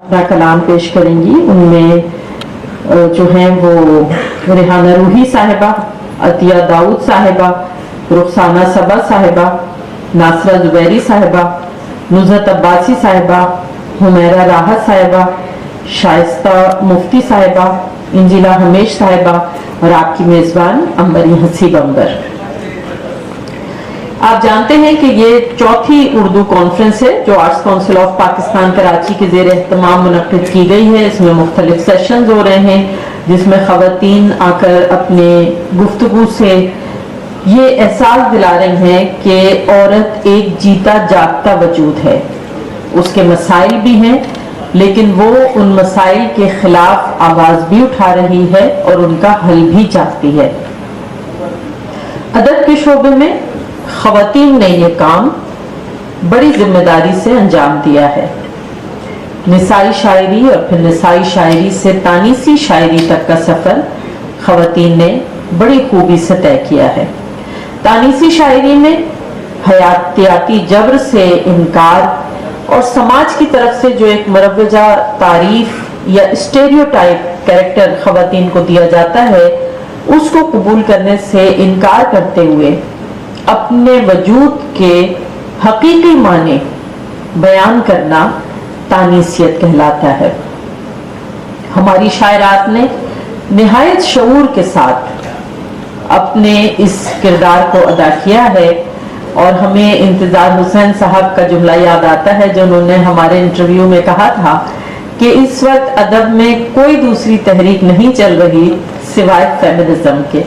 अपना कलाम पेश करेंगी। उनमें जो हैं वो रेहाना रूही साहिबा, अतिया दाऊद साहिबा, रुखसाना सबा साहिबा, नासरा जुबैरी साहिबा, नुज़रत अब्बासी साहिबा, हुमैरा राहत साहिबा, शाइस्ता मुफ्ती साहिबा, इंजिला हमेश साहिबा और आपकी मेज़बान अंबरी हसीब अंबर। आप जानते हैं कि ये चौथी उर्दू कॉन्फ्रेंस है जो arts council of Pakistan Karachi के ज़ेर एहतमाम मुनक्किद की गई है। इसमें मुख्तलिफ सेशंस हो रहे हैं जिसमें ख़वातीन आकर अपने गुफ्तगू से ये एहसास दिला रही हैं कि औरत एक जीता जागता वजूद है, उसके मसाइल भी हैं लेकिन वो उन मसाइल के खिलाफ आवाज़ भी उठा रही है और उनका हल भी चाहती है। अदब के शोबे में ख़वातीन ने ये काम बड़ी जिम्मेदारी से अंजाम दिया है। निसाई शायरी और फिर निसाई शायरी से तानीसी शायरी तक का सफ़र ख़वातीन ने बड़ी खूबी से तय किया है। तानीसी शायरी में हयातियाती जबर से इनकार और समाज की तरफ से जो एक मरवजा तारीफ या स्टेरियोटाइप कैरेक्टर ख़वातीन को दिया जाता है उसको कबूल करने से इनकार करते हुए अपने वजूद के हकीकी माने बयान करना तानीसियत कहलाता है। हमारी शायरात ने निहायत शऊर के साथ अपने इस किरदार को अदा किया है और हमें इंतजार हुसैन साहब का जुमला याद आता है जो उन्होंने हमारे इंटरव्यू में कहा था कि इस वक्त अदब में कोई दूसरी तहरीक नहीं चल रही सिवाय फेमिनिज्म के,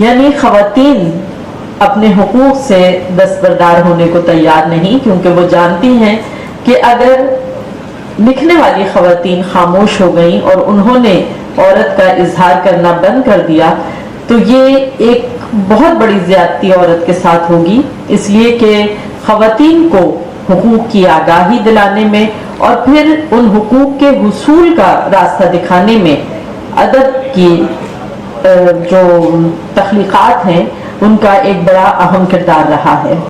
यानी ख़वातीन अपने हुकूक से दस्तबरदार होने को तैयार नहीं, क्योंकि वो जानती हैं कि अगर लिखने वाली ख़वातीन खामोश हो गईं और उन्होंने औरत का इजहार करना बंद कर दिया तो ये एक बहुत बड़ी ज़्यादती औरत के साथ होगी। इसलिए कि ख़वातीन को हुकूक की आगाही दिलाने में और फिर उन हुकूक के हुसूल का रास्ता दिखाने में अदब की जो तख्लीक़ात हैं उनका एक बड़ा अहम किरदार रहा है।